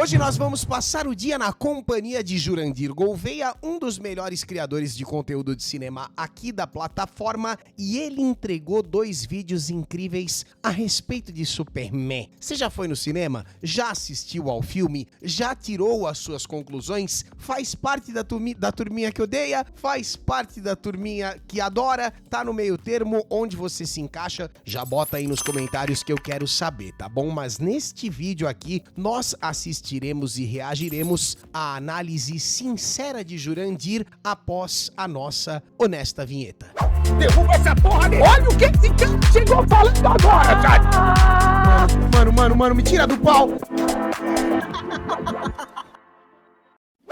Hoje nós vamos passar o dia na companhia de Jurandir Gouveia, um dos melhores criadores de conteúdo de cinema aqui da plataforma, e ele entregou 2 vídeos incríveis a respeito de Superman. Você já foi no cinema? Já assistiu ao filme? Já tirou as suas conclusões? Faz parte da turminha que odeia? Faz parte da turminha que adora? Tá no meio termo? Onde você se encaixa? Já bota aí nos comentários que eu quero saber, tá bom? Mas neste vídeo aqui, nós assistiremos e reagiremos à análise sincera de Jurandir após a nossa honesta vinheta. Derruba essa porra dele! Olha o que esse cara chegou falando agora, cara! Mano, me tira do pau!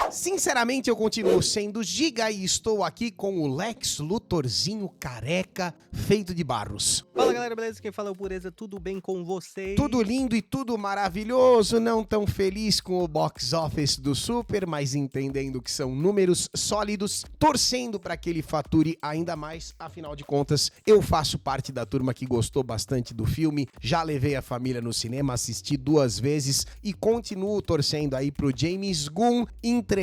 Sinceramente, eu continuo sendo Giga e estou aqui com o Lex Luthorzinho careca, feito de barros. Fala galera, beleza? Quem fala é o Pureza, tudo bem com vocês? Tudo lindo e tudo maravilhoso, não tão feliz com o box office do Super, mas entendendo que são números sólidos, torcendo para que ele fature ainda mais, afinal de contas, eu faço parte da turma que gostou bastante do filme, já levei a família no cinema, assisti 2 vezes e continuo torcendo aí pro James Gunn entregar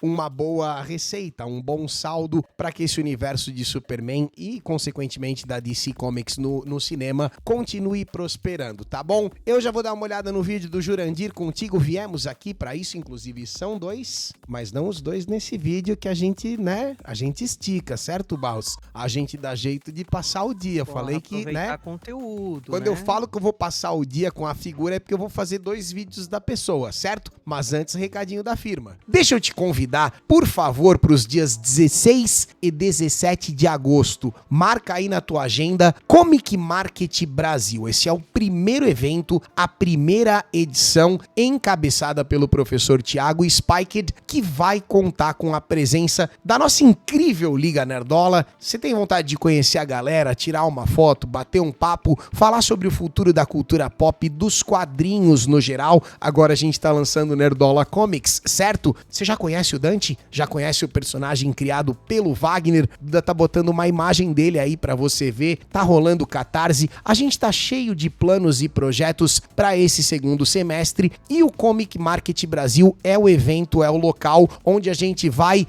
uma boa receita, um bom saldo para que esse universo de Superman e, consequentemente, da DC Comics no cinema continue prosperando, tá bom? Eu já vou dar uma olhada no vídeo do Jurandir contigo, viemos aqui para isso, inclusive são 2, mas não os 2 nesse vídeo que a gente, né, a gente estica, certo, Barros? A gente dá jeito de passar o dia, falei que, né? Conteúdo, quando eu falo que eu vou passar o dia com a figura é porque eu vou fazer 2 vídeos da pessoa, certo? Mas antes, recadinho da firma. Deixa eu te convidar, por favor, para os dias 16 e 17 de agosto. Marca aí na tua agenda Comic Market Brasil. Esse é o primeiro evento, a primeira edição, encabeçada pelo professor Thiago Spiked, que vai contar com a presença da nossa incrível Liga Nerdola. Você tem vontade de conhecer a galera, tirar uma foto, bater um papo, falar sobre o futuro da cultura pop, dos quadrinhos no geral? Agora a gente tá lançando Nerdola Comics, certo? Você já conhece o Dante? Já conhece o personagem criado pelo Wagner? Tá botando uma imagem dele aí pra você ver. Tá rolando Catarse. A gente tá cheio de planos e projetos pra esse segundo semestre e o Comic Market Brasil é o evento, é o local onde a gente vai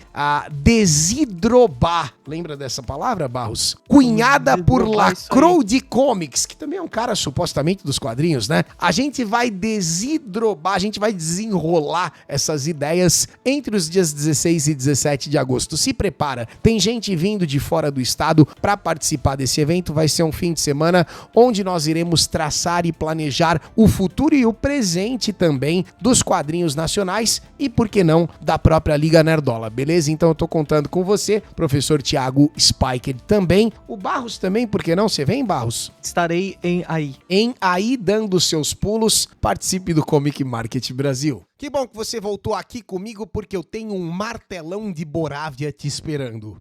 desidrobar. Lembra dessa palavra, Barros? Cunhada por Lacroix de Comics, que também é um cara supostamente dos quadrinhos, né? A gente vai desidrobar, a gente vai desenrolar essas ideias entre os dias 16 e 17 de agosto. Se prepara, tem gente vindo de fora do estado para participar desse evento. Vai ser um fim de semana onde nós iremos traçar e planejar o futuro e o presente também dos quadrinhos nacionais e, por que não, da própria Liga Nerdola, beleza? Então eu tô contando com você, professor Thiago Spiked também. O Barros também, por que não? Você vem, Barros? Estarei em aí. Em aí, dando seus pulos, participe do Comic Market Brasil. Que bom que você voltou aqui comigo, porque eu tenho um martelão de Borávia te esperando.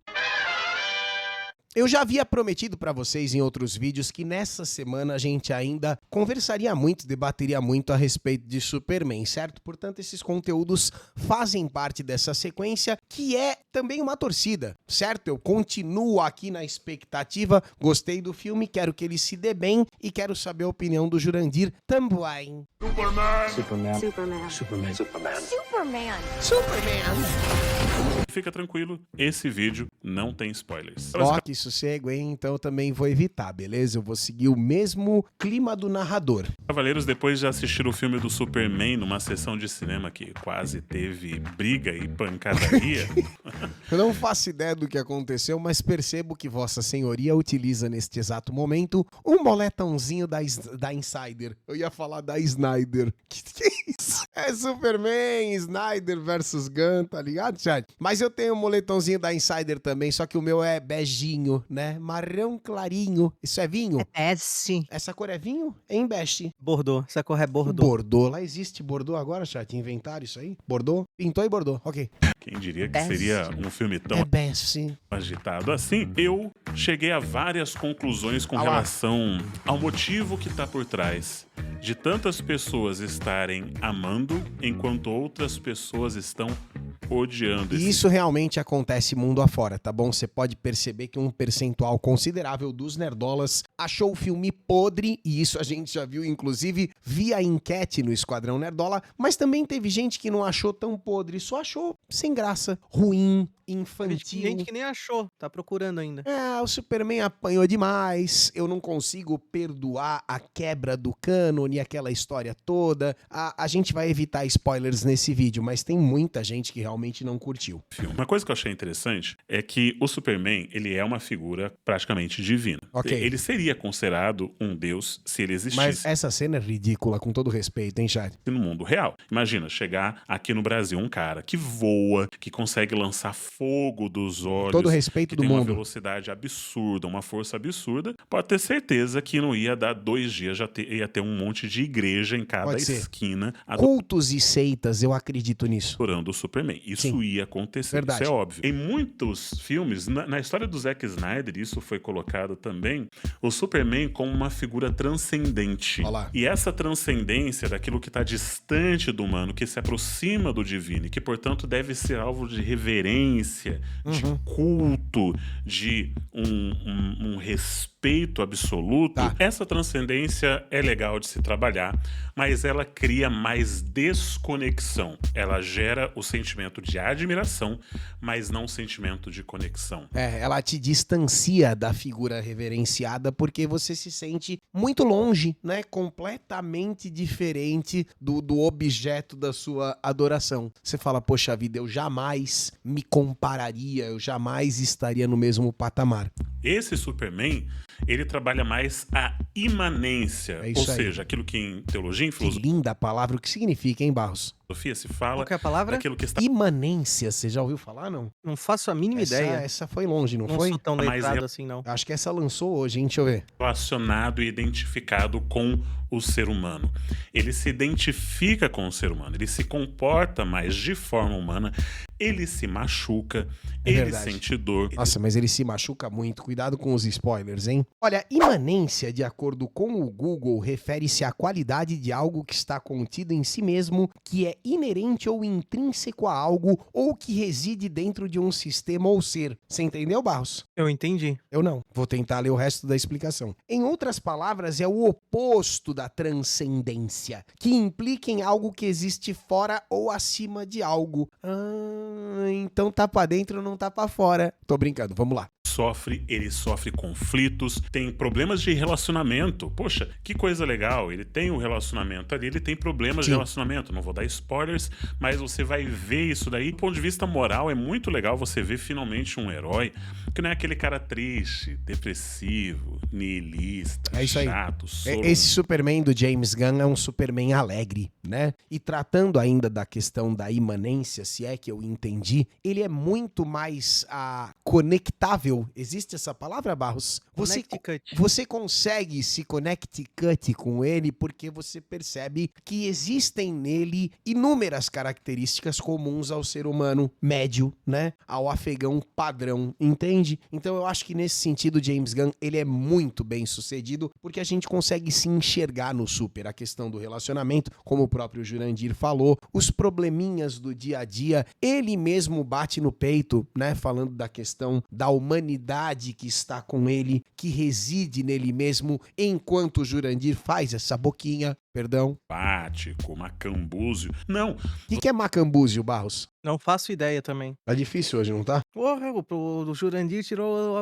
Eu já havia prometido para vocês em outros vídeos que nessa semana a gente ainda conversaria muito, debateria muito a respeito de Superman, certo? Portanto, esses conteúdos fazem parte dessa sequência, que é também uma torcida, certo? Eu continuo aqui na expectativa, gostei do filme, quero que ele se dê bem e quero saber a opinião do Jurandir também. Superman. Fica tranquilo, esse vídeo não tem spoilers. Ó, que sossego, hein? Então eu também vou evitar, beleza? Eu vou seguir o mesmo clima do narrador. Cavaleiros, depois de assistir o filme do Superman numa sessão de cinema que quase teve briga e pancadaria... Eu não faço ideia do que aconteceu, mas percebo que Vossa Senhoria utiliza neste exato momento um moletãozinho da Insider. Eu ia falar da Snyder. Que é isso? É Superman, Snyder versus Gunn, tá ligado, chat? Mas eu tenho um moletãozinho da Insider também, só que o meu é beijinho, né? Marrom clarinho. Isso é vinho? É sim. Essa cor é vinho? É em bege. Bordeaux. Essa cor é Bordeaux. Bordeaux. Lá existe Bordeaux agora, chat? Inventaram isso aí? Bordeaux? Pintou e Bordeaux. Ok. Quem diria que seria um filme tão É bege. agitado assim? Eu cheguei a várias conclusões com relação ao motivo que tá por trás de tantas pessoas estarem amando enquanto outras pessoas estão odiando E isso realmente acontece mundo afora, tá bom? Você pode perceber que um percentual considerável dos nerdolas achou o filme podre, e isso a gente já viu, inclusive, via enquete no Esquadrão Nerdola, mas também teve gente que não achou tão podre, só achou sem graça, ruim, infantil. Gente que nem achou, tá procurando ainda. O Superman apanhou demais, eu não consigo perdoar a quebra do cânone e aquela história toda. A gente vai evitar spoilers nesse vídeo, mas tem muita gente que realmente não curtiu. filme. Uma coisa que eu achei interessante é que o Superman, ele é uma figura praticamente divina. Ok. Ele seria considerado um deus se ele existisse Mas essa cena é ridícula, com todo respeito, hein, Chad? no mundo real. Imagina, chegar aqui no Brasil um cara que voa, que consegue lançar fogo dos olhos, Todo respeito que do tem uma mundo. velocidade absurda, uma força absurda, pode ter certeza que não ia dar 2 dias, ia ter um monte de igreja em cada Pode ser. esquina Cultos e seitas, eu acredito nisso. adorando o Superman. Isso Sim. ia acontecer, Verdade. isso é óbvio. Em muitos filmes, na história do Zack Snyder, isso foi colocado também, o Superman como uma figura transcendente. Olha lá. E essa transcendência daquilo que está distante do humano, que se aproxima do divino, e que, portanto, deve ser alvo de reverência, de culto, de um respeito absoluto, Tá. essa transcendência é legal de se trabalhar, mas ela cria mais desconexão. Ela gera o sentimento de admiração, mas não o sentimento de conexão. Ela te distancia da figura reverenciada porque você se sente muito longe, né? Completamente diferente do objeto da sua adoração. Você fala, poxa vida, eu jamais me compararia, eu jamais estaria no mesmo patamar. Esse Superman, ele trabalha mais a imanência, É isso ou aí. seja, aquilo que em teologia, em Que linda palavra, o que significa, hein, Barros? filosofia se fala, Qual que é a palavra? daquilo que está Imanência, você já ouviu falar, não? Não faço a mínima ideia. Essa foi longe, não Não foi? sou tão Mas letrado é- assim, não. Acho que essa lançou hoje, hein? Deixa eu ver. relacionado e identificado com o ser humano. Ele se identifica com o ser humano, ele se comporta mais de forma humana, ele se machuca, É ele verdade. sente dor. Nossa, mas ele se machuca muito. Cuidado com os spoilers, hein? Olha, imanência, de acordo com o Google, refere-se à qualidade de algo que está contido em si mesmo, que é inerente ou intrínseco a algo ou que reside dentro de um sistema ou ser. Você entendeu, Barros? Eu entendi. Eu não. Vou tentar ler o resto da explicação. Em outras palavras, é o oposto da transcendência, que implica em algo que existe fora ou acima de algo. Então tá pra dentro, não tá pra fora. Tô brincando, vamos lá. Ele sofre conflitos, tem problemas de relacionamento. Poxa, que coisa legal, ele tem um relacionamento ali, ele tem problemas Sim. de relacionamento. Não vou dar spoilers, mas você vai ver isso daí. Do ponto de vista moral, é muito legal você ver finalmente um herói que não é aquele cara triste, depressivo, nihilista, É isso aí. chato, Esse Superman do James Gunn é um Superman alegre, né? E tratando ainda da questão da imanência, se é que eu entendi, ele é muito mais conectável. Existe essa palavra, Barros? Connecticut. Você consegue se connect com ele porque você percebe que existem nele inúmeras características comuns ao ser humano médio, né? Ao afegão padrão, entende? Então eu acho que nesse sentido James Gunn, ele é muito bem sucedido porque a gente consegue se enxergar no Super. A questão do relacionamento, como o próprio Jurandir falou, os probleminhas do dia a dia, ele mesmo bate no peito, né? Falando da questão da humanidade que está com ele, que reside nele mesmo, enquanto o Jurandir faz essa boquinha, perdão. simpático, macambúzio. Não, O que é macambúzio, Barros? Não faço ideia também. Tá difícil hoje, não tá? Porra, o Jurandir tirou.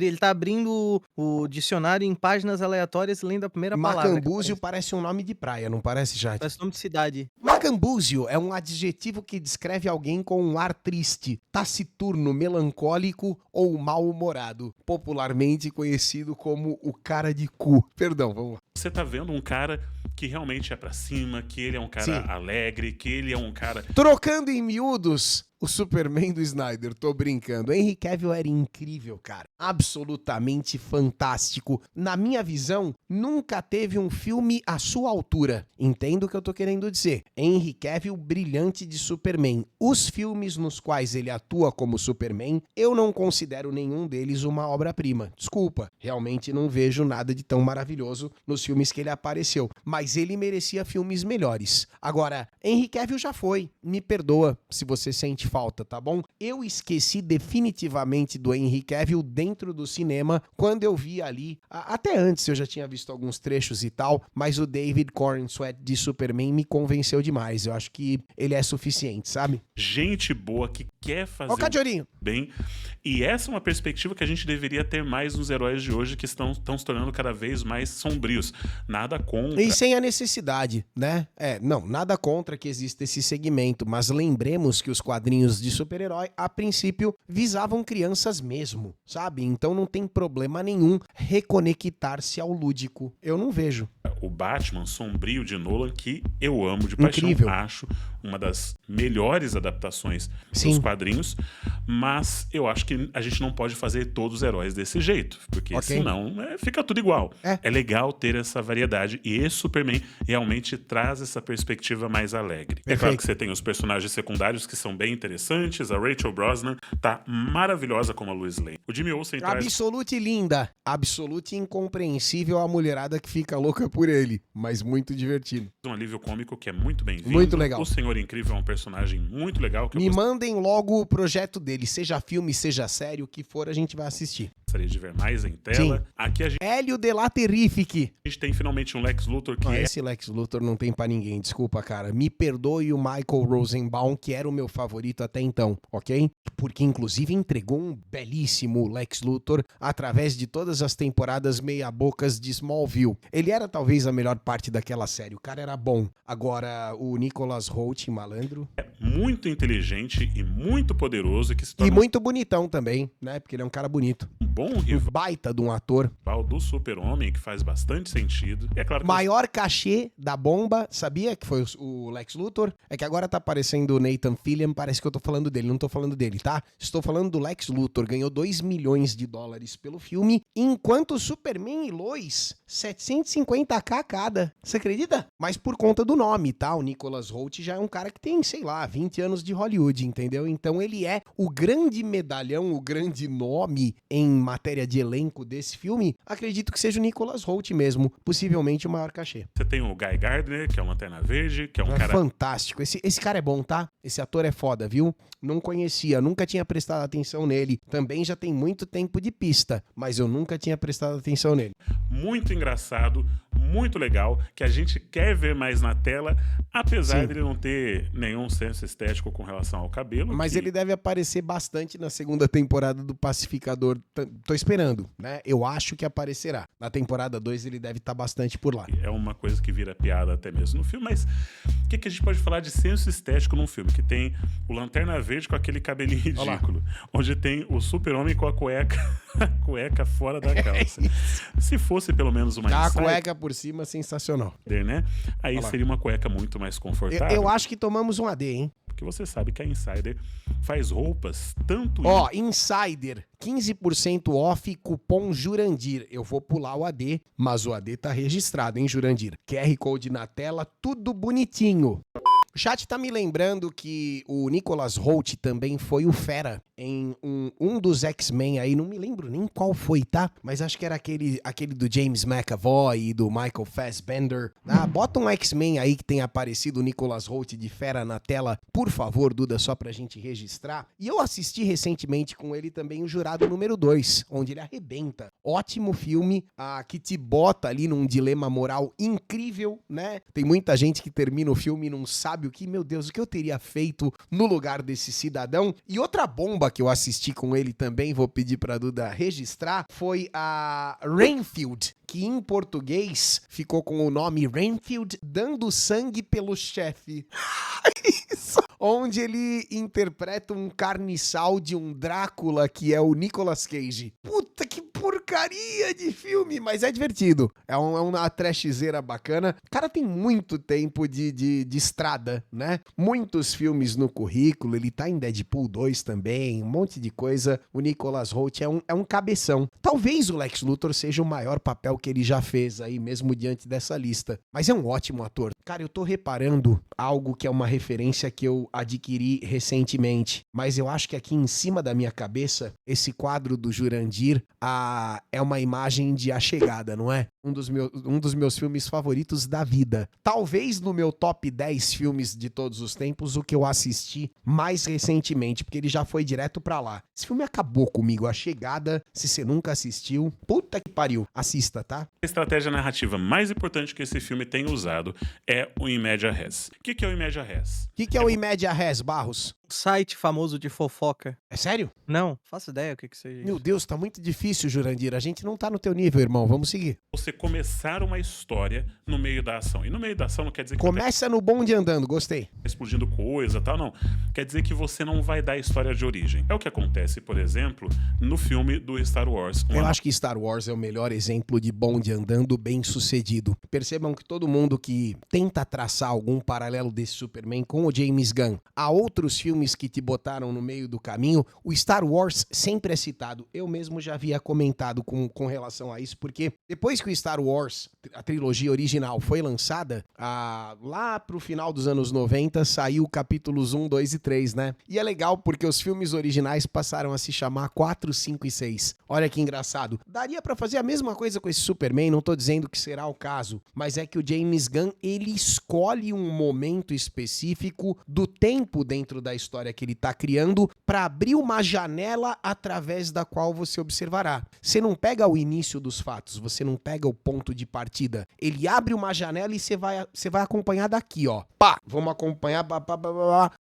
Ele tá abrindo o dicionário em páginas aleatórias lendo a primeira palavra. Macambúzio parece um nome de praia, não parece, Jade? Parece nome de cidade. Macambúzio é um adjetivo que descreve alguém com um ar triste, taciturno, melancólico ou mal-humorado, popularmente conhecido como o cara de cu. Perdão, vamos lá. você tá vendo um cara que realmente é pra cima, que ele é um cara Sim. alegre, que ele é um cara... Trocando em miúdos, o Superman do Snyder, tô brincando. Henry Cavill era incrível, cara. absolutamente fantástico. Na minha visão, nunca teve um filme à sua altura. Entendo o que eu tô querendo dizer. Henry Cavill, brilhante de Superman. Os filmes nos quais ele atua como Superman, eu não considero nenhum deles uma obra-prima. Desculpa, realmente não vejo nada de tão maravilhoso nos filmes que ele apareceu. Mas ele merecia filmes melhores. Agora, Henry Cavill já foi. Me perdoa se você sente falta, tá bom? Eu esqueci definitivamente do Henry Cavill dentro do cinema quando eu vi ali, até antes eu já tinha visto alguns trechos e tal, mas o David Corenswet de Superman me convenceu demais. Eu acho que ele é suficiente, sabe? Gente boa que quer fazer bem. E essa é uma perspectiva que a gente deveria ter mais nos heróis de hoje, que estão se tornando cada vez mais sombrios. Nada contra. E sem a necessidade, né? Não, nada contra que exista esse segmento, mas lembremos que os quadrinhos de super-herói, a princípio, visavam crianças mesmo, sabe? Então não tem problema nenhum reconectar-se ao lúdico. Eu não vejo. O Batman sombrio de Nolan, que eu amo de paixão, incrível. acho uma das melhores adaptações Sim. dos quadrinhos, mas eu acho que a gente não pode fazer todos os heróis desse jeito, porque senão fica tudo igual. É legal ter essa variedade, e esse Superman realmente traz essa perspectiva mais alegre. É claro que você tem os personagens secundários que são bem interessantes, a Rachel Brosnan tá maravilhosa como a Lois Lane. O Jimmy Olsen traz... Absolute linda, absolute incompreensível a mulherada que fica louca por ele, mas muito divertido. um alívio cômico que é muito bem-vindo. Muito legal. O Senhor Incrível é um personagem muito legal. Que Me mandem logo o projeto dele, seja filme, seja série, o que for, a gente vai assistir. Gostaria de ver mais em tela. Sim. Aqui a Hélio de la Terrific. gente tem finalmente um Lex Luthor que Esse Lex Luthor não tem pra ninguém, desculpa, cara. Me perdoe o Michael Rosenbaum, que era o meu favorito até então, ok? Porque inclusive entregou um belíssimo Lex Luthor através de todas as temporadas meia-bocas de Smallville. Ele era talvez a melhor parte daquela série, o cara era bom. Agora, o Nicholas Hoult, malandro. é muito inteligente e muito poderoso, que se E torna muito bonitão também, né? Porque ele é um cara bonito. um bom Um rival baita de um ator. do Super-Homem, que faz bastante sentido. E é claro que Maior cachê da bomba, sabia que foi o Lex Luthor? É que agora tá aparecendo o Nathan Fillion, parece que eu tô falando dele, não tô falando dele, tá? Estou falando do Lex Luthor, ganhou $2 milhões pelo filme, enquanto o Superman e Lois, 750k cada. Você acredita? Mas por conta do nome, tá? O Nicholas Hoult já é um cara que tem, sei lá, 20 anos de Hollywood, entendeu? Então ele é o grande medalhão, o grande nome em matéria de elenco desse filme. Acredito que seja o Nicholas Hoult mesmo, possivelmente o maior cachê. você tem o Guy Gardner, que é o Lanterna Verde, que é um É cara... fantástico. Esse cara é bom, tá? Esse ator é foda, viu? Não conhecia, nunca tinha prestado atenção nele. Também já tem muito tempo de pista, mas eu nunca tinha prestado atenção nele. muito engraçado, muito legal, que a gente quer ver mais na tela, apesar Sim. dele não ter nenhum senso estético com relação ao cabelo. Mas que ele deve aparecer bastante na segunda temporada do Pacificador. Tô esperando, né? Eu acho que aparecerá. Na temporada 2 ele deve estar bastante por lá. é uma coisa que vira piada até mesmo no filme, mas o que a gente pode falar de senso estético num filme? Que tem o Lanterna Verde com aquele cabelinho Olha lá. ridículo, onde tem o Super-Homem com a cueca, a cueca fora da calça. Se fosse pelo menos uma A Insider, cueca por cima, sensacional. né? Aí Olha lá. seria uma cueca muito mais confortável. Eu acho que tomamos um AD, hein? Porque você sabe que a Insider faz roupas tanto Ó, Insider, 15% off, cupom Jurandir. Eu vou pular o AD, mas o AD tá registrado, hein, Jurandir? QR Code na tela, tudo bonitinho. O chat tá me lembrando que o Nicholas Hoult também foi o Fera em um dos X-Men aí, não me lembro nem qual foi, tá? Mas acho que era aquele do James McAvoy e do Michael Fassbender. Ah, bota um X-Men aí que tenha aparecido o Nicholas Hoult de Fera na tela, por favor, Duda, só pra gente registrar. E eu assisti recentemente com ele também o Jurado número 2, onde ele arrebenta. Ótimo filme, que te bota ali num dilema moral incrível, né? Tem muita gente que termina o filme e não sabe o que, meu Deus, o que eu teria feito no lugar desse cidadão. E outra bomba que eu assisti com ele também, vou pedir pra Duda registrar, foi a Renfield, que em português ficou com o nome Renfield dando sangue pelo chefe. Isso. Onde ele interpreta um carniçal de um Drácula que é o Nicolas Cage. Puta que porcaria de filme, mas é divertido. É uma trashzeira bacana. O cara tem muito tempo de estrada, né? Muitos filmes no currículo, ele tá em Deadpool 2 também, um monte de coisa. O Nicholas Hoult é um cabeção. Talvez o Lex Luthor seja o maior papel que ele já fez aí, mesmo diante dessa lista. Mas é um ótimo ator. Cara, eu tô reparando algo que é uma referência que eu adquiri recentemente, mas eu acho que aqui em cima da minha cabeça, esse quadro do Jurandir é uma imagem de A Chegada, não é? Um dos meus filmes favoritos da vida. Talvez no meu top 10 filmes de todos os tempos, o que eu assisti mais recentemente, porque ele já foi direto pra lá. Esse filme acabou comigo, A Chegada. Se você nunca assistiu, puta que pariu, assista, tá? A estratégia narrativa mais importante que esse filme tem usado é o In Media Res. O que é o In Media Res? O que é o In Media Res, Barros? Site famoso de fofoca. É sério? Não, faço ideia o que seja Meu isso. Deus, tá muito difícil, Jurandir. A gente não tá no teu nível, irmão. Vamos seguir. Você começar uma história no meio da ação. E no meio da ação não quer dizer que Começa no bonde andando, gostei. tá explodindo coisa e tal, não. Quer dizer que você não vai dar a história de origem. É o que acontece, por exemplo, no filme do Star Wars. Eu acho que Star Wars é o melhor exemplo de bonde andando bem sucedido. Percebam que todo mundo que tenta traçar algum paralelo desse Superman com o James Gunn a outros filmes que te botaram no meio do caminho, o Star Wars sempre é citado. Eu mesmo já havia comentado com relação a isso, porque depois que o Star Wars, a trilogia original, foi lançada, lá pro final dos anos 90, saiu capítulos 1, 2 e 3, né? E é legal porque os filmes originais passaram a se chamar 4, 5 e 6. Olha que engraçado. Daria pra fazer a mesma coisa com esse Superman, não tô dizendo que será o caso, mas é que o James Gunn, ele escolhe um momento específico do tempo dentro da história que ele tá criando para abrir uma janela através da qual você observará. Você não pega o início dos fatos, você não pega o ponto de partida. Ele abre uma janela e você vai acompanhar daqui, ó. Pá, vamos acompanhar.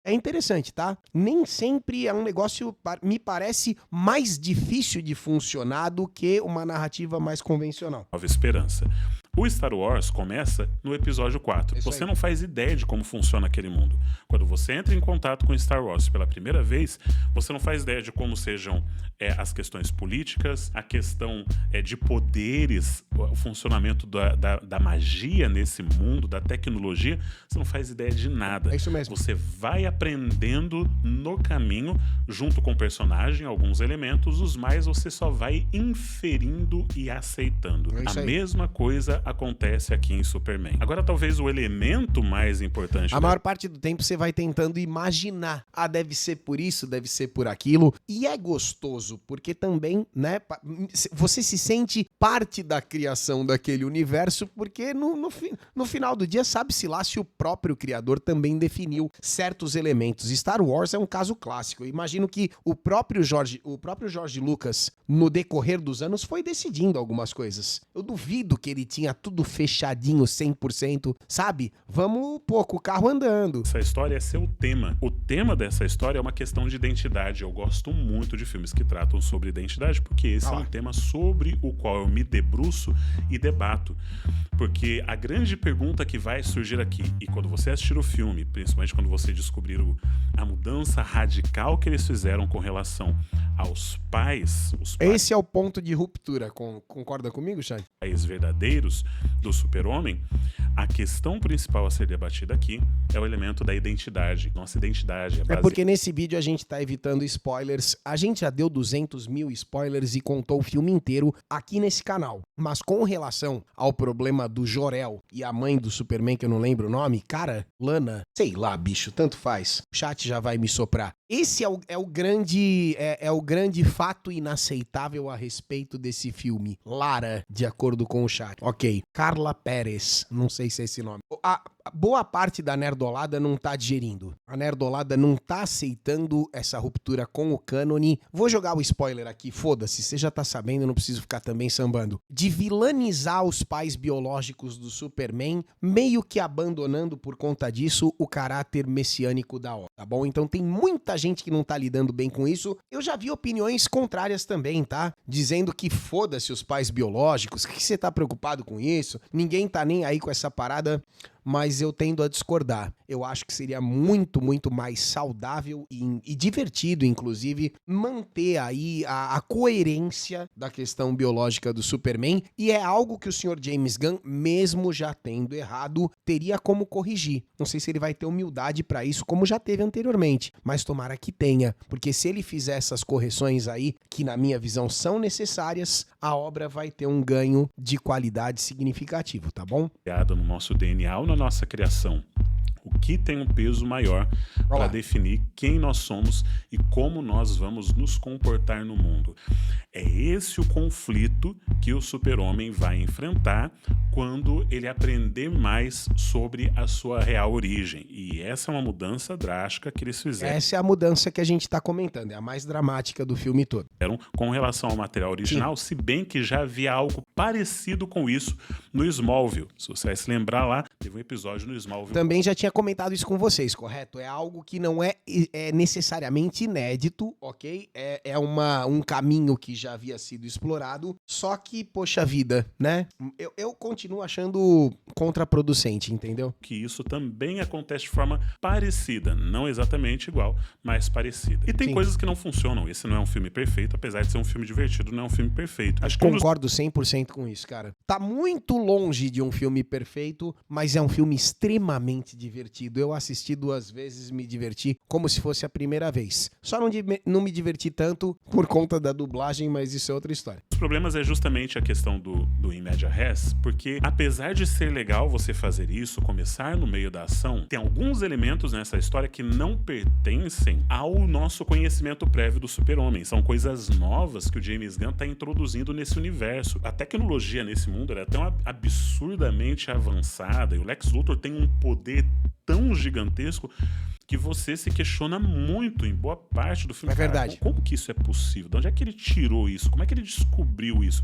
É interessante, tá? Nem sempre é um negócio, me parece, mais difícil de funcionar do que uma narrativa mais convencional. Nova Esperança. O Star Wars começa no episódio 4. Isso Você aí. não faz ideia de como funciona aquele mundo. Quando você entra em contato com Star Wars pela primeira vez, você não faz ideia de como sejam as questões políticas, a questão de poderes, o funcionamento da magia nesse mundo, da tecnologia. Você não faz ideia de nada. É isso mesmo. Você vai aprendendo no caminho, junto com o personagem, alguns elementos, os mais você só vai inferindo e aceitando. É isso A aí. mesma coisa acontece aqui em Superman. Agora, talvez o elemento mais importante... A maior parte do tempo você vai tentando imaginar. Deve ser por isso, deve ser por aquilo. E é gostoso, porque também, né, você se sente parte da criação daquele universo, porque no final do dia, sabe-se lá se o próprio criador também definiu certos elementos. Star Wars é um caso clássico. Eu imagino que o próprio George Lucas, no decorrer dos anos, foi decidindo algumas coisas. Eu duvido que ele tinha tudo fechadinho 100%, sabe? Vamos, com o carro andando. Essa história é seu tema. O tema dessa história é uma questão de identidade. Eu gosto muito de filmes que tratam sobre identidade, porque esse é um tema sobre o qual eu me debruço e debato. Porque a grande pergunta que vai surgir aqui, e quando você assistir o filme, principalmente quando você descobrir a mudança radical que eles fizeram com relação aos pais, Esse é o ponto de ruptura. Concorda comigo, Xande? pais verdadeiros do super-homem, a questão principal a ser debatida aqui é o elemento da identidade. Nossa identidade É porque nesse vídeo a gente tá evitando spoilers. A gente já deu 200 mil spoilers e contou o filme inteiro aqui nesse canal. Mas com relação ao problema do Jor-El e a mãe do Superman, que eu não lembro o nome, cara, Lana, sei lá, bicho, tanto faz. O chat já vai me soprar. Esse é o grande fato inaceitável a respeito desse filme. Lara, de acordo com o chat. Ok. Carla Pérez, não sei se é esse nome. A boa parte da nerdolada não tá digerindo. A nerdolada não tá aceitando essa ruptura com o cânone. Vou jogar o spoiler aqui, foda-se, você já tá sabendo, eu não preciso ficar também sambando. De vilanizar os pais biológicos do Superman, meio que abandonando por conta disso o caráter messiânico da obra, tá bom? Então tem muita gente que não tá lidando bem com isso. Eu já vi opiniões contrárias também, tá? Dizendo que foda-se os pais biológicos, que você tá preocupado com isso? Ninguém tá nem aí com essa parada. mas eu tendo a discordar. Eu acho que seria muito, muito mais saudável e divertido, inclusive, manter aí a coerência da questão biológica do Superman, e é algo que o Sr. James Gunn, mesmo já tendo errado, teria como corrigir. Não sei se ele vai ter humildade pra isso, como já teve anteriormente, mas tomara que tenha, porque se ele fizer essas correções aí, que na minha visão são necessárias, a obra vai ter um ganho de qualidade significativo, tá bom? No nosso DNA ou na nossa criação. O que tem um peso maior para definir quem nós somos e como nós vamos nos comportar no mundo. É esse o conflito que o Super-Homem vai enfrentar quando ele aprender mais sobre a sua real origem. E essa é uma mudança drástica que eles fizeram. Essa é a mudança que a gente tá comentando, é a mais dramática do filme todo. Com relação ao material original, se bem que já havia algo parecido com isso no Smallville. Se você vai se lembrar lá, teve um episódio no Smallville. Também já tinha comentado isso com vocês, correto? É algo que não é necessariamente inédito, ok? É um caminho que já havia sido explorado, só que, poxa vida, né? Eu continuo achando contraproducente, entendeu? Que isso também acontece de forma parecida, não exatamente igual, mas parecida. E tem coisas que não funcionam. Esse não é um filme perfeito, apesar de ser um filme divertido, não é um filme perfeito. Acho que concordo 100% com isso, cara. Tá muito longe de um filme perfeito, mas é um filme extremamente divertido. Eu assisti 2 vezes, me diverti como se fosse a primeira vez. Só não me diverti tanto por conta da dublagem, mas isso é outra história. Os problemas é justamente a questão do in media res, porque apesar de ser legal você fazer isso, começar no meio da ação, tem alguns elementos nessa história que não pertencem ao nosso conhecimento prévio do Super-Homem. São coisas novas que o James Gunn está introduzindo nesse universo. A tecnologia nesse mundo é tão absurdamente avançada e o Lex Luthor tem um poder tão gigantesco que você se questiona muito em boa parte do filme. É verdade. Como que isso é possível? De onde é que ele tirou isso? Como é que ele descobriu isso?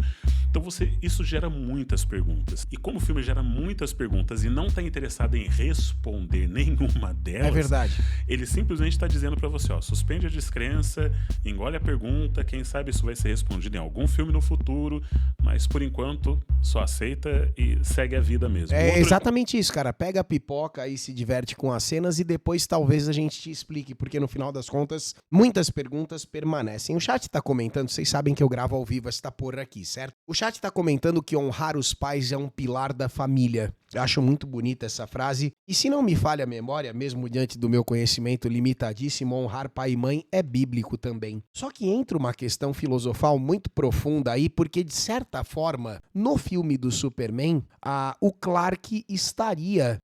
Então isso gera muitas perguntas. E como o filme gera muitas perguntas e não está interessado em responder nenhuma delas, é verdade. Ele simplesmente está dizendo para você, suspende a descrença, engole a pergunta, quem sabe isso vai ser respondido em algum filme no futuro, mas por enquanto só aceita e segue a vida mesmo. É exatamente isso, cara. Pega a pipoca e se diverte com as cenas e depois talvez a gente te explique, porque no final das contas, muitas perguntas permanecem. O chat tá comentando, vocês sabem que eu gravo ao vivo esta porra aqui, certo? O chat tá comentando que honrar os pais é um pilar da família. Eu acho muito bonita essa frase. E se não me falha a memória, mesmo diante do meu conhecimento limitadíssimo, honrar pai e mãe é bíblico também. Só que entra uma questão filosofal muito profunda aí, porque de certa forma, no filme do Superman, o Clark estaria,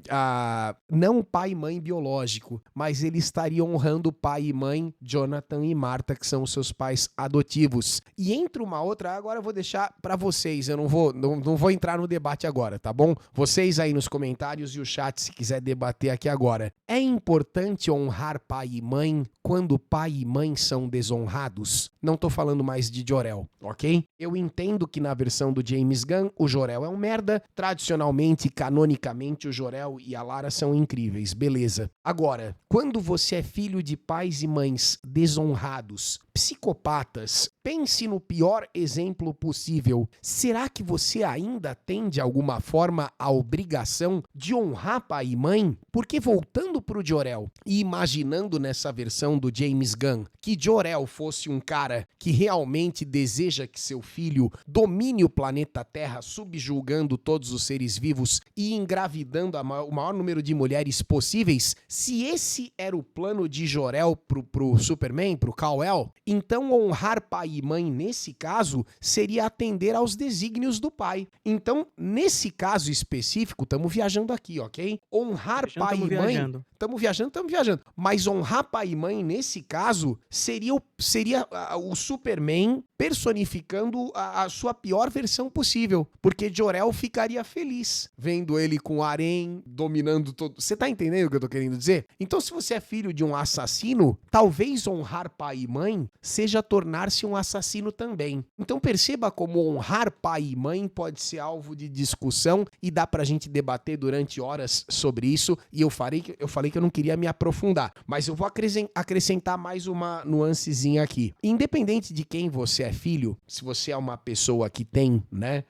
não pai e mãe biológico, mas ele estaria honrando pai e mãe, Jonathan e Martha, que são os seus pais adotivos. E entra uma outra, agora eu vou deixar pra vocês, eu não vou entrar no debate agora, tá bom? Vocês aí nos comentários e o chat se quiser debater aqui agora. É importante honrar pai e mãe quando pai e mãe são desonrados? Não tô falando mais de Jor-El, ok? Eu entendo que na versão do James Gunn, o Jor-El é um merda. Tradicionalmente, canonicamente, o Jor-El e a Lara são incríveis, beleza. Agora, quando você é filho de pais e mães desonrados, psicopatas, pense no pior exemplo possível. Será que você ainda tem, de alguma forma, a obrigação de honrar pai e mãe? Porque voltando pro Jor-El e imaginando nessa versão do James Gunn que Jor-El fosse um cara que realmente deseja que seu filho domine o planeta Terra, subjugando todos os seres vivos e engravidando o maior número de mulheres possíveis, se esse era o plano de Jor-El pro Superman, pro Kal-El, então honrar pai e mãe nesse caso seria atender aos desígnios do pai. Então, nesse caso específico, estamos viajando aqui, ok? Honrar pai e mãe... Estamos viajando. Mas honrar pai e mãe, nesse caso, seria o Superman personificando a sua pior versão possível. Porque Jor-El ficaria feliz vendo ele com harém, dominando todo... Você tá entendendo o que eu tô querendo dizer? Então, se você é filho de um assassino, talvez honrar pai e mãe seja tornar-se um assassino também. Então, perceba como honrar pai e mãe pode ser alvo de discussão e dá pra gente debater durante horas sobre isso. E eu falei falei que eu não queria me aprofundar, mas eu vou acrescentar mais uma nuancezinha aqui. Independente de quem você é filho, se você é uma pessoa que tem, né,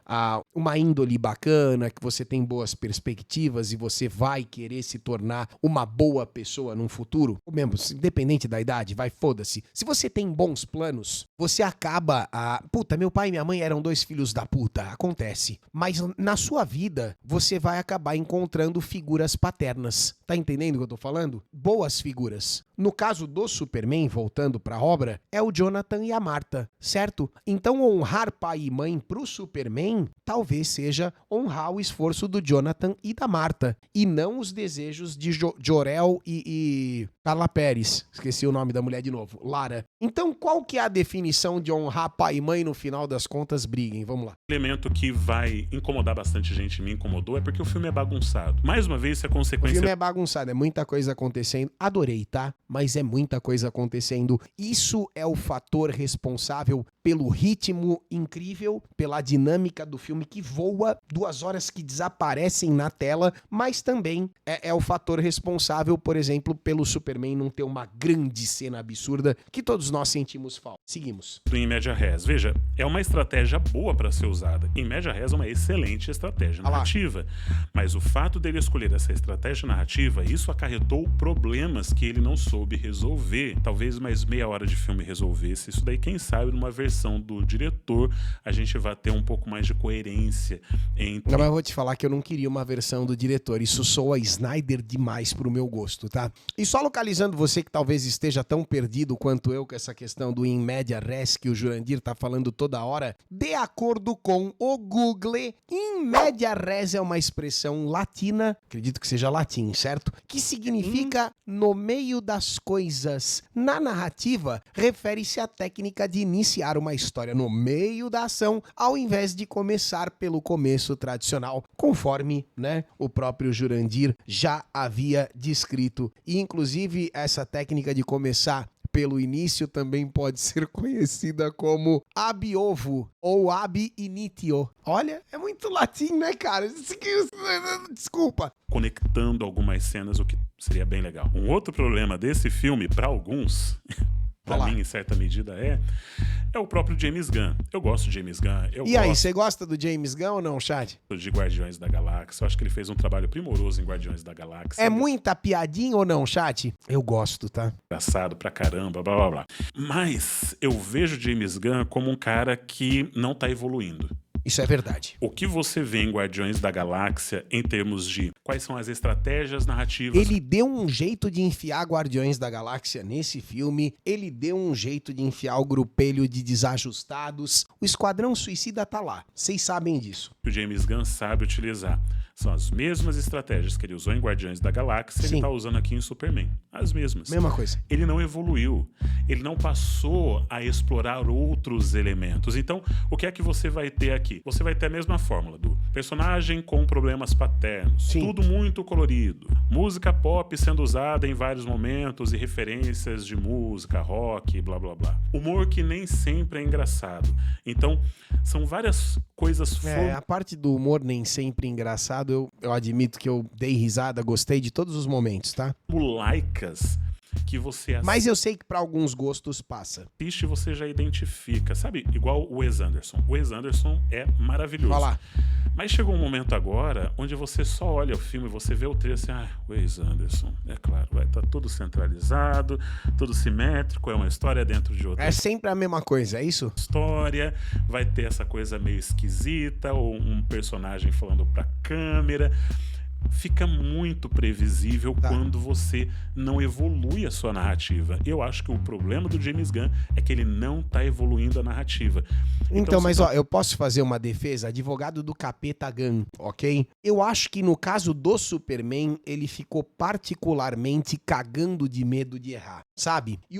uma índole bacana, que você tem boas perspectivas e você vai querer se tornar uma boa pessoa num futuro, ou mesmo, independente da idade, vai, foda-se. Se você tem bons planos, você acaba puta, meu pai e minha mãe eram 2 filhos da puta, acontece. Mas na sua vida, você vai acabar encontrando figuras paternas. Tá entendendo o que eu tô falando? Boas figuras. No caso do Superman, voltando pra obra, é o Jonathan e a Marta, certo? Então honrar pai e mãe pro Superman talvez seja honrar o esforço do Jonathan e da Marta, e não os desejos de Jor-El e Carla Pérez. Esqueci o nome da mulher de novo, Lara. Então qual que é a definição de honrar pai e mãe? No final das contas, briguem. Vamos lá. O elemento que vai incomodar bastante gente, me incomodou, é porque o filme é bagunçado. Mais uma vez, isso é consequência... O filme é bagunçado, é muita coisa acontecendo. Adorei, tá? Mas é muita coisa acontecendo. Isso é o fator responsável pelo ritmo incrível, pela dinâmica do filme que voa, 2 horas que desaparecem na tela, mas também é o fator responsável, por exemplo, pelo Superman não ter uma grande cena absurda que todos nós sentimos falta. Seguimos. Em média res. Veja, é uma estratégia boa para ser usada. Em média res é uma excelente estratégia narrativa. Mas o fato dele escolher essa estratégia narrativa, isso acarretou problemas que ele não soube resolver. Talvez mais meia hora de filme resolvesse isso daí. Quem sabe numa versão do diretor a gente vai ter um pouco mais de coerência entre... Não, mas eu vou te falar que eu não queria uma versão do diretor. Isso soa Snyder demais pro meu gosto, tá? E só localizando você que talvez esteja tão perdido quanto eu com essa questão do in media res que o Jurandir tá falando toda hora, de acordo com o Google, in media res é uma expressão latina, acredito que seja latim, certo? Que significa no meio das coisas. Na narrativa, refere-se à técnica de iniciar uma história no meio da ação, ao invés de começar pelo começo tradicional, conforme, né, o próprio Jurandir já havia descrito. E, inclusive, essa técnica de começar pelo início também pode ser conhecida como ab ovo ou ab initio. Olha, é muito latim, né, cara? Desculpa. Conectando algumas cenas, o que seria bem legal. Um outro problema desse filme, para alguns... Pra mim, em certa medida, é o próprio James Gunn. Eu gosto de James Gunn. E aí, você gosta do James Gunn ou não, chat? De Guardiões da Galáxia. Eu acho que ele fez um trabalho primoroso em Guardiões da Galáxia. É muita piadinha ou não, chat? Eu gosto, tá? Engraçado pra caramba, blá blá blá. Mas eu vejo James Gunn como um cara que não tá evoluindo. Isso é verdade. O que você vê em Guardiões da Galáxia em termos de quais são as estratégias narrativas... Ele deu um jeito de enfiar Guardiões da Galáxia nesse filme, ele deu um jeito de enfiar o grupelho de desajustados. O Esquadrão Suicida tá lá, vocês sabem disso. O James Gunn sabe utilizar. São as mesmas estratégias que ele usou em Guardiões da Galáxia, ele tá usando aqui em Superman. As mesmas. Mesma coisa. Ele não evoluiu. Ele não passou a explorar outros elementos. Então, o que é que você vai ter aqui? Você vai ter a mesma fórmula do personagem com problemas paternos. Sim. Tudo muito colorido. Música pop sendo usada em vários momentos e referências de música, rock, blá blá blá. Humor que nem sempre é engraçado. Então, são várias coisas... A parte do humor nem sempre engraçado, eu admito que eu dei risada, gostei de todos os momentos, tá? Laicas que você assiste. Mas eu sei que pra alguns gostos passa. Assiste e você já identifica, sabe? Igual o Wes Anderson. O Wes Anderson é maravilhoso. Vai lá. Mas chegou um momento agora onde você só olha o filme, você vê o trailer assim, Wes Anderson, é claro, vai estar tudo centralizado, tudo simétrico, é uma história dentro de outra. É sempre a mesma coisa, é isso? História, vai ter essa coisa meio esquisita, ou um personagem falando pra câmera. Fica muito previsível quando você não evolui a sua narrativa. Eu acho que o problema do James Gunn é que ele não tá evoluindo a narrativa. Então, mas ó, eu posso fazer uma defesa? Advogado do capeta Gunn, ok? Eu acho que no caso do Superman, ele ficou particularmente cagando de medo de errar, sabe? E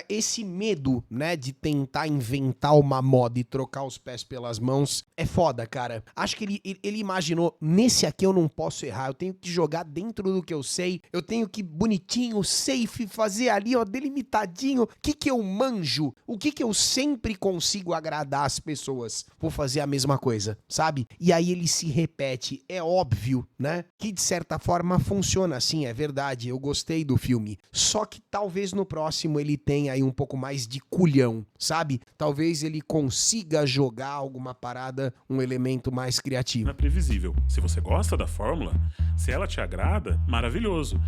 esse medo, né, de tentar inventar uma moda e trocar os pés pelas mãos é foda, cara. Acho que ele imaginou, nesse aqui eu não posso errar, eu tenho que jogar dentro do que eu sei, eu tenho que bonitinho, safe, fazer ali, ó, delimitadinho, o que eu manjo, o que eu sempre consigo agradar as pessoas, vou fazer a mesma coisa, sabe? E aí ele se repete, é óbvio, né? Que de certa forma funciona assim, é verdade, eu gostei do filme, só que talvez no próximo ele tenha aí um pouco mais de culhão, sabe? Talvez ele consiga jogar alguma parada, um elemento mais criativo. Não é previsível. Se você gosta da fórmula, se ela te agrada, maravilhoso.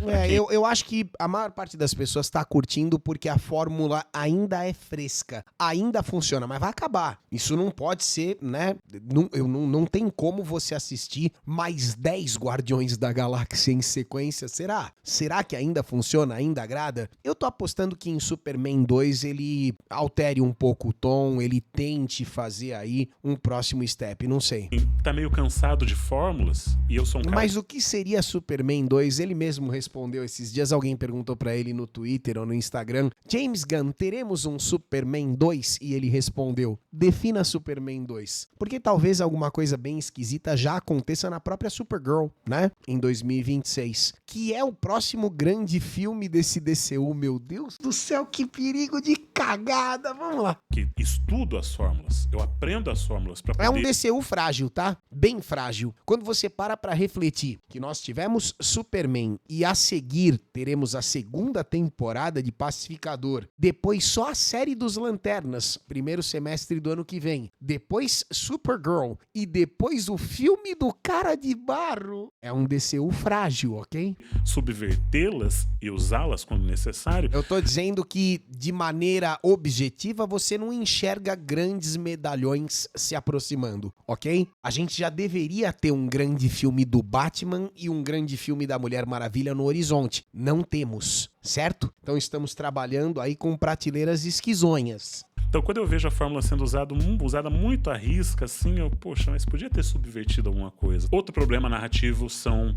Eu acho que a maior parte das pessoas tá curtindo porque a fórmula ainda é fresca, ainda funciona, mas vai acabar. Isso não pode ser, né? Não tem como você assistir mais 10 Guardiões da Galáxia em sequência, será? Será que ainda funciona, ainda agrada? Eu tô apostando que em Superman 2 ele altere um pouco o tom, ele tente fazer aí um próximo step, não sei. Tá meio cansado de fórmulas e eu sou um cara... Mas o que seria Superman 2? Ele mesmo respondeu esses dias, alguém perguntou pra ele no Twitter ou no Instagram, James Gunn, teremos um Superman 2? E ele respondeu, defina Superman 2. Porque talvez alguma coisa bem esquisita já aconteça na própria Supergirl, né? Em 2026. Que é o próximo grande filme desse DCU, meu Deus do céu, que perigo de cagada, vamos lá. Que estudo as fórmulas, eu aprendo as fórmulas pra poder... É um DCU frágil, tá? Bem frágil. Quando você para pra refletir que nós tivemos Superman e a seguir teremos a segunda temporada de Pacificador, depois só a série dos Lanternas, primeiro semestre do ano que vem, depois Supergirl e depois o filme do Cara de Barro, é um DCU frágil, ok? Subvertê-las e usá-las quando necessário. Eu tô dizendo que, de maneira objetiva, você não enxerga grandes medalhões se aproximando, ok? A gente já deveria ter um grande filme do Batman e um grande filme da Mulher Maravilha no horizonte. Não temos, certo? Então estamos trabalhando aí com prateleiras esquizonhas. Então, quando eu vejo a fórmula sendo usada muito à risca, assim, poxa, mas podia ter subvertido alguma coisa. Outro problema narrativo são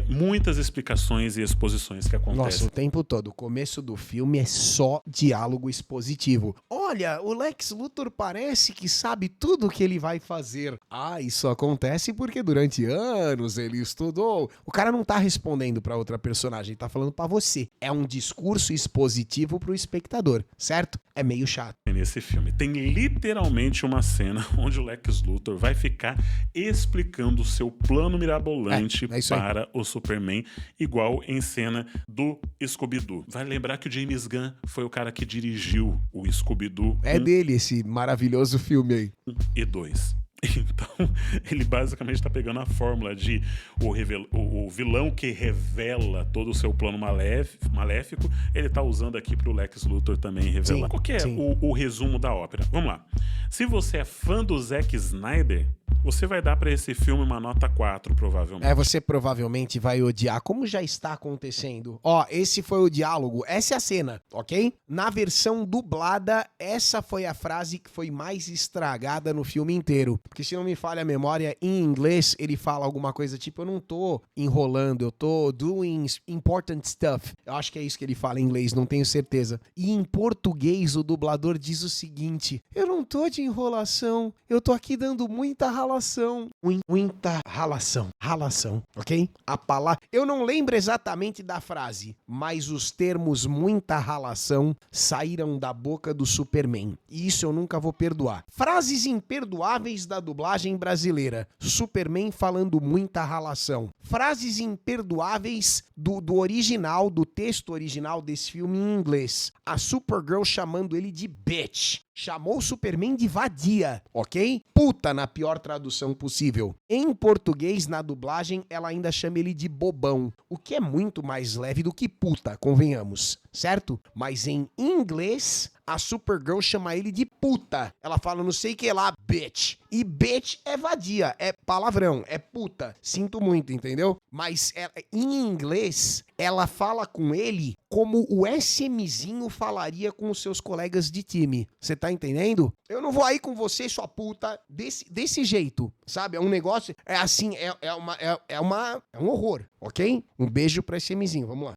muitas explicações e exposições que acontecem. Nossa, o tempo todo. O começo do filme é só diálogo expositivo. Olha, o Lex Luthor parece que sabe tudo o que ele vai fazer. Ah, isso acontece porque durante anos ele estudou. O cara não tá respondendo pra outra personagem, tá falando pra você. É um discurso expositivo pro espectador, certo? É meio chato. Nesse filme tem literalmente uma cena onde o Lex Luthor vai ficar explicando o seu plano mirabolante para o Superman, igual em cena do Scooby-Doo. Vai lembrar que o James Gunn foi o cara que dirigiu o Scooby-Doo. É dele esse maravilhoso filme aí. 1 e 2. Então, ele basicamente está pegando a fórmula de o vilão que revela todo o seu plano maléfico, ele está usando aqui para o Lex Luthor também revelar. Sim, qual que é o resumo da ópera? Vamos lá. Se você é fã do Zack Snyder, você vai dar para esse filme uma nota 4, provavelmente. Você provavelmente vai odiar, como já está acontecendo. Ó, esse foi o diálogo, essa é a cena, ok? Na versão dublada, essa foi a frase que foi mais estragada no filme inteiro. Porque se não me falha a memória, em inglês ele fala alguma coisa tipo, eu não tô enrolando, eu tô doing important stuff. Eu acho que é isso que ele fala em inglês, não tenho certeza. E em português o dublador diz o seguinte, eu não tô de enrolação, eu tô aqui dando muita ralação. Muita ralação, ok? A palavra... Eu não lembro exatamente da frase, mas os termos muita ralação saíram da boca do Superman. E isso eu nunca vou perdoar. Frases imperdoáveis da dublagem brasileira. Superman falando muita ralação. Frases imperdoáveis do original, do texto original desse filme em inglês. A Supergirl chamando ele de bitch. Chamou o Superman de vadia, ok? Puta na pior tradução possível. Em português, na dublagem, ela ainda chama ele de bobão, o que é muito mais leve do que puta, convenhamos, certo? Mas em inglês, a Supergirl chama ele de puta. Ela fala não sei o que lá, bitch. E bitch é vadia, é palavrão, é puta. Sinto muito, entendeu? Mas em inglês, ela fala com ele como o SMzinho falaria com os seus colegas de time. Você tá entendendo? Eu não vou aí com você, sua puta, desse jeito, sabe? É um negócio, é assim, é um horror, ok? Um beijo pra SMzinho, vamos lá.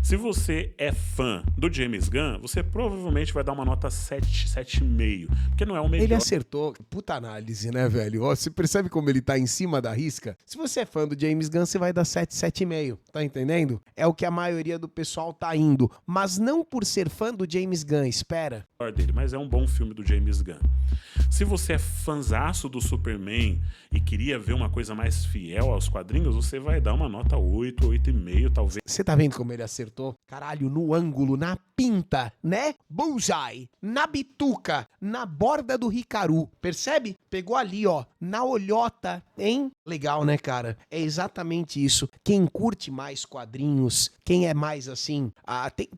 Se você é fã do James Gunn, você provavelmente vai dar uma nota 7, 7,5, porque não é o melhor. Ele acertou. Puta análise, né, velho? Ó, você percebe como ele tá em cima da risca? Se você é fã do James Gunn, você vai dar 7, 7,5. Tá entendendo? É o que a maioria do pessoal tá indo. Mas não por ser fã do James Gunn, espera. Dele, mas é um bom filme do James Gunn. Se você é fanzaço do Superman e queria ver uma coisa mais fiel aos quadrinhos, você vai dar uma nota 8, 8,5, talvez. Você tá vendo como ele acertou? Caralho, no ângulo, na pinta, né? Bullseye, na bituca, na borda do Hikaru. Percebe? Pegou ali, ó, na olhota, hein? Legal, né, cara? É exatamente isso. Quem curte mais quadrinhos, quem é mais assim,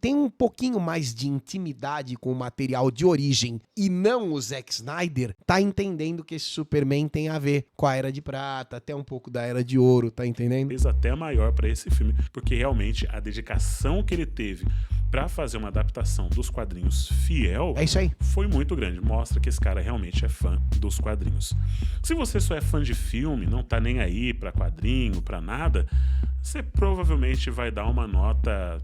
tem um pouquinho mais de intimidade com o material de origem e não o Zack Snyder, tá entendendo que esse Superman tem a ver com a Era de Prata, até um pouco da Era de Ouro, tá entendendo? Talvez até maior pra esse filme, porque realmente a dedicação que ele teve pra fazer uma adaptação dos quadrinhos fiel É isso aí. foi muito grande. Mostra que esse cara realmente é fã dos quadrinhos. Se você só é fã de filme, não tá nem aí pra quadrinho, pra nada, você provavelmente vai dar uma nota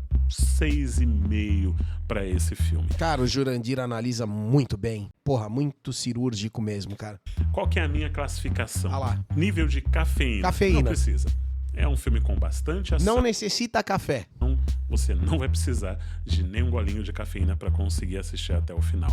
6,5 pra esse filme. Cara, o Jurandir analisa muito bem. Porra, muito cirúrgico mesmo, cara. Qual que é a minha classificação? Ah lá. Nível de cafeína. Cafeína. Não precisa. É um filme com bastante ação. Não necessita café. Você não vai precisar de nem um golinho de cafeína para conseguir assistir até o final.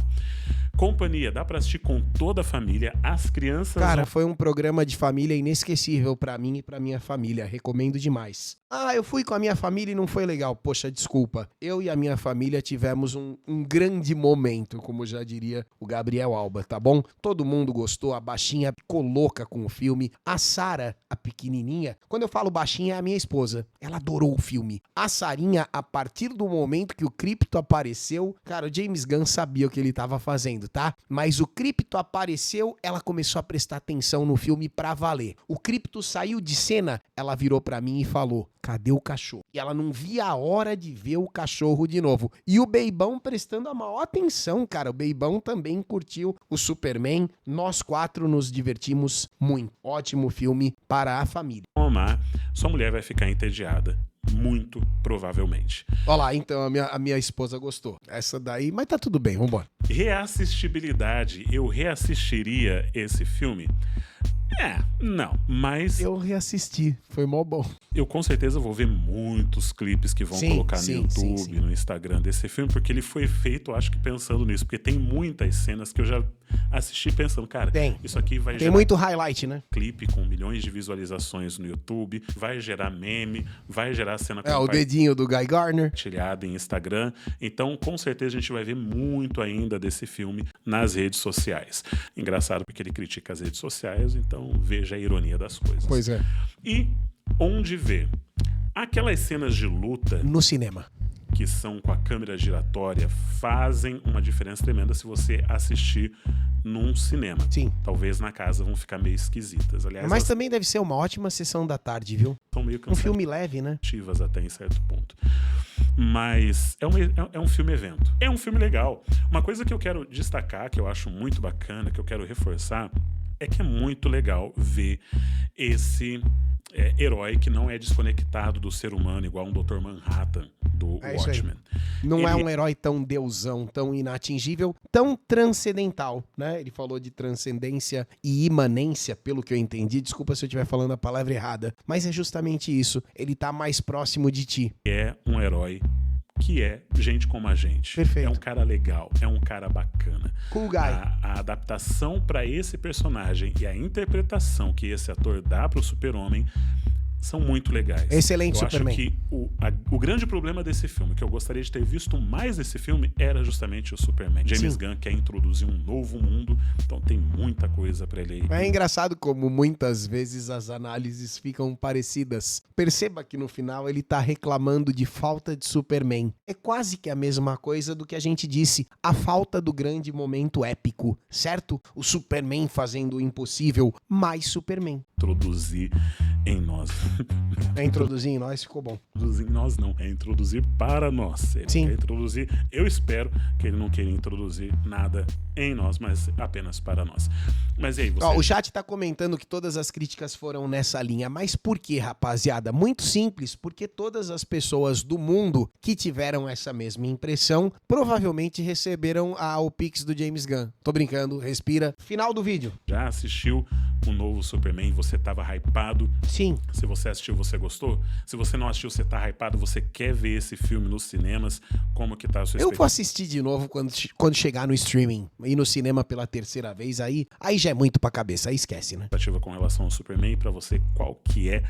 Companhia, dá para assistir com toda a família, as crianças... Cara, foi um programa de família inesquecível pra mim e pra minha família. Recomendo demais. Ah, eu fui com a minha família e não foi legal. Poxa, desculpa. Eu e a minha família tivemos um grande momento, como já diria o Gabriel Alba, tá bom? Todo mundo gostou, a baixinha ficou louca com o filme. A Sara, a pequenininha, quando eu falo baixinha é a minha esposa. Ela adorou o filme. A Sarinha, a partir do momento que o Krypto apareceu, cara, o James Gunn sabia o que ele tava fazendo, tá? Mas o Krypto apareceu, ela começou a prestar atenção no filme pra valer. O Krypto saiu de cena, ela virou pra mim e falou: cadê o cachorro? E ela não via a hora de ver o cachorro de novo. E o Beibão prestando a maior atenção, cara. O Beibão também curtiu o Superman. Nós 4 nos divertimos muito. Ótimo filme para a família. Omar, sua mulher vai ficar entediada. Muito provavelmente. Olha lá, então a minha esposa gostou. Essa daí, mas tá tudo bem, vambora. Reassistibilidade, eu reassistiria esse filme? Não, mas Eu reassisti, foi mó bom. eu com certeza vou ver muitos clipes que vão Sim, colocar no sim, YouTube, sim. no Instagram desse filme, porque ele foi feito, acho que pensando nisso, porque tem muitas cenas que eu já assisti pensando, cara, Tem. isso aqui vai Tem gerar muito highlight, né? clipe com milhões de visualizações no YouTube, vai gerar meme, vai gerar cena É, o dedinho do Guy Gardner. compartilhada em Instagram. Então, com certeza, a gente vai ver muito ainda desse filme nas redes sociais. Engraçado porque ele critica as redes sociais, então veja a ironia das coisas. Pois é. E onde ver? Aquelas cenas de luta No cinema. que são com a câmera giratória fazem uma diferença tremenda se você assistir num cinema. Sim. Talvez na casa vão ficar meio esquisitas. Aliás, Mas elas também deve ser uma ótima sessão da tarde, viu? são meio Um filme leve, né? cansativas até em certo ponto. Mas é um filme evento. É um filme legal. Uma coisa que eu quero destacar, que eu acho muito bacana, que eu quero reforçar, é que é muito legal ver esse herói que não é desconectado do ser humano, igual um Dr. Manhattan do É isso aí. Watchmen. Não é Ele- um herói tão deusão, tão inatingível, tão transcendental, né? Ele falou de transcendência e imanência, pelo que eu entendi. Desculpa se eu estiver falando a palavra errada, mas é justamente isso. Ele tá mais próximo de ti. É um herói que é gente como a gente. Perfeito. É um cara legal, é um cara bacana. Cool guy. A adaptação para esse personagem e a interpretação que esse ator dá pro Super-Homem são muito legais. Excelente eu Superman. acho que o grande problema desse filme, que eu gostaria de ter visto mais desse filme, era justamente o Superman. James Sim. Gunn quer introduzir um novo mundo, então tem muita coisa para ele. É engraçado como muitas vezes as análises ficam parecidas. Perceba que no final ele tá reclamando de falta de Superman. É quase que a mesma coisa do que a gente disse, a falta do grande momento épico, certo? O Superman fazendo o impossível, mais Superman. Introduzir em nós. Introduzir em nós ficou bom. Introduzir em nós não, é introduzir para nós. Ele Sim. quer introduzir, eu espero que ele não queira introduzir nada em nós, mas apenas para nós. Mas e aí, você... Ó, o chat tá comentando que todas as críticas foram nessa linha, mas por que, rapaziada? Muito simples, porque todas as pessoas do mundo que tiveram essa mesma impressão provavelmente receberam o Pix do James Gunn. Tô brincando, respira. Final do vídeo. Já assistiu o novo Superman? Você tava hypado? Sim. Se você assistiu, você gostou? Se você não assistiu, você tá hypado, você quer ver esse filme nos cinemas? Como que tá a sua Eu vou expectativa? assistir de novo quando chegar no streaming. Ir no cinema pela terceira vez, aí já é muito pra cabeça, aí esquece, né? Expectativa com relação ao Superman, pra você, qual que é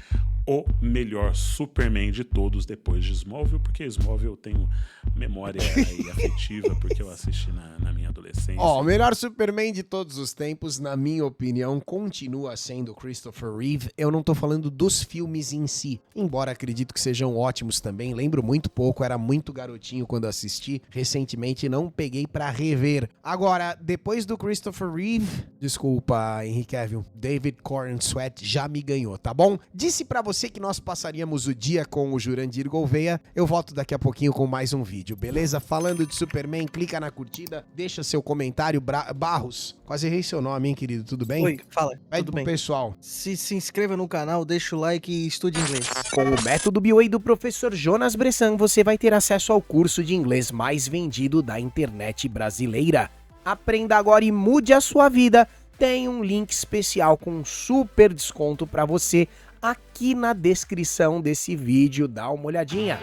o melhor Superman de todos depois de Smallville? Porque Smallville eu tenho memória aí afetiva, porque eu assisti na minha adolescência. Ó, o melhor Superman de todos os tempos, na minha opinião, continua sendo Christopher Reeve. Eu não tô falando dos filmes em si, embora acredito que sejam ótimos também. Lembro muito pouco, era muito garotinho quando assisti. Recentemente não peguei pra rever. Agora, depois do Christopher Reeve, desculpa, Henry Cavill, David Corenswet já me ganhou, tá bom? Disse pra você que nós passaríamos o dia com o Jurandir Gouveia. Eu volto daqui a pouquinho com mais um vídeo, beleza? Falando de Superman, clica na curtida, deixa seu comentário. Barros, quase errei seu nome, hein, querido? Tudo bem? Oi, fala. Pede Tudo pro bem. pessoal. Se inscreva no canal, deixa o like e estude inglês. Com o método BWay do professor Jonas Bressan, você vai ter acesso ao curso de inglês mais vendido da internet brasileira. Aprenda agora e mude a sua vida. Tem um link especial com um super desconto para você aqui na descrição desse vídeo. Dá uma olhadinha.